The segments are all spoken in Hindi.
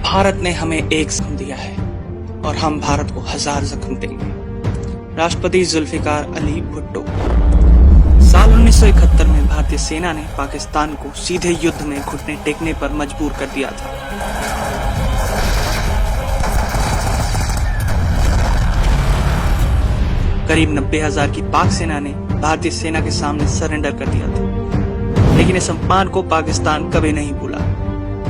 भारत ने हमें एक जख्म दिया है और हम भारत को 1000 जख्म देंगे। राष्ट्रपति जुल्फिकार अली भुट्टो। साल 1971 में भारतीय सेना ने पाकिस्तान को सीधे युद्ध में घुटने टेकने पर मजबूर कर दिया था। करीब 90,000 की पाक सेना ने भारतीय सेना के सामने सरेंडर कर दिया था, लेकिन इस अपमान को पाकिस्तान कभी नहीं भूला।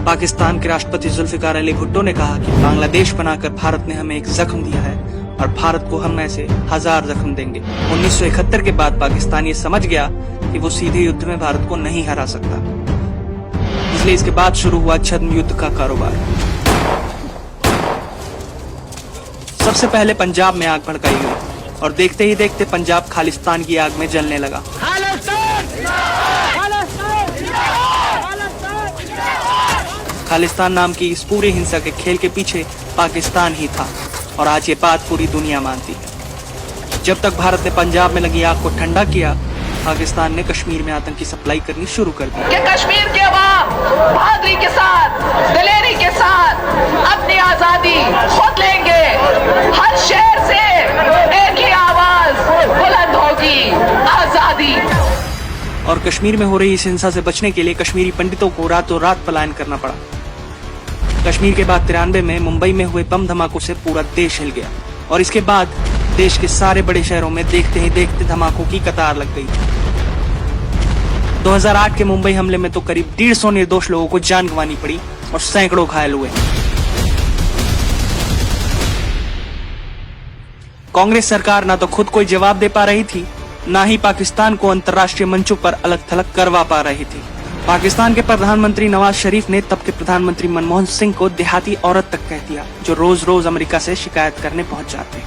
पाकिस्तान के राष्ट्रपति जुल्फिकार अली भुट्टो ने कहा कि बांग्लादेश बनाकर भारत ने हमें एक जख्म दिया है और भारत को हम ऐसे 1000 जख्म देंगे। 1971 के बाद पाकिस्तान ये समझ गया कि वो सीधे युद्ध में भारत को नहीं हरा सकता, इसलिए इसके बाद शुरू हुआ छद्म युद्ध का कारोबार। सबसे पहले पंजाब में आग भड़काई गई और देखते ही देखते पंजाब खालिस्तान की आग में जलने लगा। खालिस्तान नाम की इस पूरी हिंसा के खेल के पीछे पाकिस्तान ही था और आज ये बात पूरी दुनिया मानती है। जब तक भारत ने पंजाब में लगी आग को ठंडा किया, पाकिस्तान ने कश्मीर में आतंकी सप्लाई करनी शुरू कर दी। कि कश्मीर के अवाम बहादुरी के साथ, दिलेरी के साथ अपनी आजादी खुद लेंगे। हर शहर से एक ही आवाज बुलंद होगी, आजादी। और कश्मीर में हो रही इस हिंसा से बचने के लिए कश्मीरी पंडितों को रातों रात पलायन करना पड़ा। कश्मीर के बाद 93 में मुंबई में हुए बम धमाकों से पूरा देश हिल गया और इसके बाद देश के सारे बड़े शहरों में देखते ही देखते धमाकों की कतार लग गई। 2008 के मुंबई हमले में तो करीब 150 निर्दोष लोगों को जान गंवानी पड़ी और सैकड़ों घायल हुए। कांग्रेस सरकार ना तो खुद कोई जवाब दे पा रही थी, ना ही पाकिस्तान को अंतर्राष्ट्रीय मंचों पर अलग थलग करवा पा रही थी। पाकिस्तान के प्रधानमंत्री नवाज शरीफ ने तब के प्रधानमंत्री मनमोहन सिंह को देहाती औरत तक कह दिया, जो रोज रोज अमेरिका से शिकायत करने पहुंच जाते।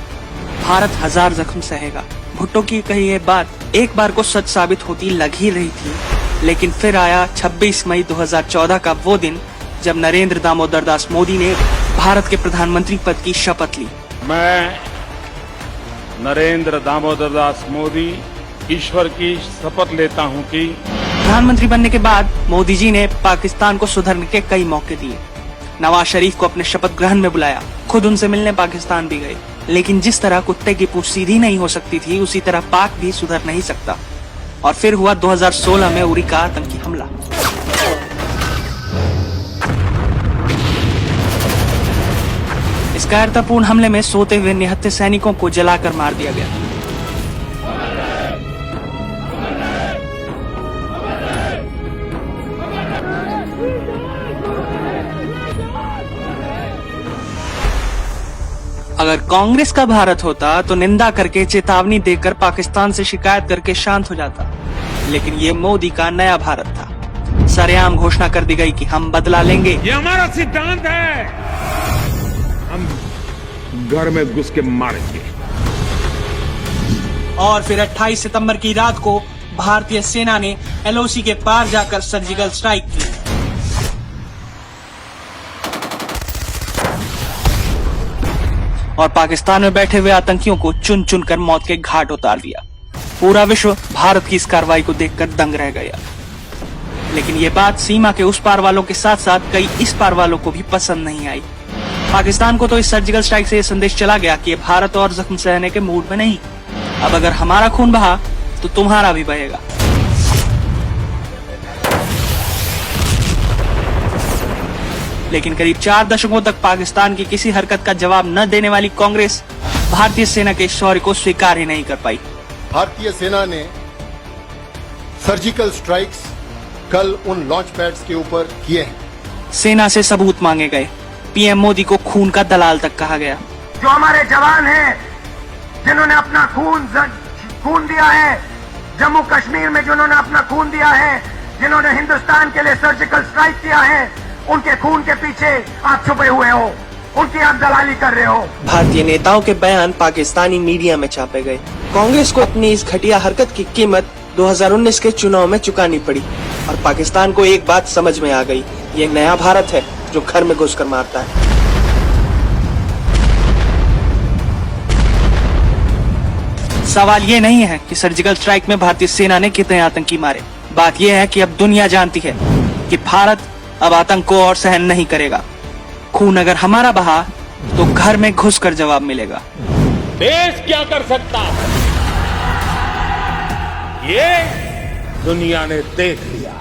भारत 1000 जख्म सहेगा। भुट्टो की कही ये बात एक बार को सच साबित होती लग ही रही थी, लेकिन फिर आया 26 मई 2014 का वो दिन जब नरेंद्र दामोदर दास मोदी ने भारत के प्रधानमंत्री पद की शपथ ली। मैं नरेंद्र दामोदर दास मोदी ईश्वर की शपथ लेता हूं कि प्रधानमंत्री बनने के बाद मोदी जी ने पाकिस्तान को सुधरने के कई मौके दिए। नवाज शरीफ को अपने शपथ ग्रहण में बुलाया, खुद उनसे मिलने पाकिस्तान भी गए, लेकिन जिस तरह कुत्ते की पूंछ सीधी नहीं हो सकती थी, उसी तरह पाक भी सुधर नहीं सकता। और फिर हुआ 2016 में उरी का आतंकी हमला। इस कायरतापूर्ण हमले में सोते हुए निहत्थे सैनिकों को जलाकर मार दिया गया। अगर कांग्रेस का भारत होता तो निंदा करके, चेतावनी देकर, पाकिस्तान से शिकायत करके शांत हो जाता, लेकिन ये मोदी का नया भारत था। सरेआम घोषणा कर दी गई कि हम बदला लेंगे। ये हमारा सिद्धांत है, हम घर में घुस के मारेंगे। और फिर 28 सितंबर की रात को भारतीय सेना ने एलओसी के पार जाकर सर्जिकल स्ट्राइक की। और पाकिस्तान में बैठे हुए आतंकियों को चुन चुन कर मौत के घाट उतार दिया। पूरा विश्व भारत की इस कार्रवाई को देखकर दंग रह गया। लेकिन ये बात सीमा के उस पार वालों के साथ साथ कई इस पार वालों को भी पसंद नहीं आई। पाकिस्तान को तो इस सर्जिकल स्ट्राइक से ये संदेश चला गया कि भारत और जख्म सहने के मूड में नहीं। अब अगर हमारा खून बहा तो तुम्हारा भी बहेगा। लेकिन करीब 4 दशकों तक पाकिस्तान की किसी हरकत का जवाब न देने वाली कांग्रेस भारतीय सेना के शौर्य को स्वीकार ही नहीं कर पाई। भारतीय सेना ने सर्जिकल स्ट्राइक्स कल उन लॉन्च पैड्स के ऊपर किए हैं। सेना से सबूत मांगे गए। पीएम मोदी को खून का दलाल तक कहा गया। जो हमारे जवान हैं, जिन्होंने अपना खून दिया है, जम्मू कश्मीर में जिन्होंने अपना खून दिया है, जिन्होंने हिंदुस्तान के लिए सर्जिकल स्ट्राइक किया है, उनके खून के पीछे आप छुपे हुए हो, उनकी आप दलाली कर रहे हो। भारतीय नेताओं के बयान पाकिस्तानी मीडिया में छापे गए। कांग्रेस को अपनी इस घटिया हरकत की कीमत 2019 के चुनाव में चुकानी पड़ी और पाकिस्तान को एक बात समझ में आ गई, ये नया भारत है जो घर में घुसकर मारता है। सवाल ये नहीं है कि सर्जिकल स्ट्राइक में भारतीय सेना ने कितने आतंकी मारे, बात यह है कि अब दुनिया जानती है कि भारत अब आतंक को और सहन नहीं करेगा। खून अगर हमारा बहा तो घर में घुसकर जवाब मिलेगा। देश क्या कर सकता है ये दुनिया ने देख लिया।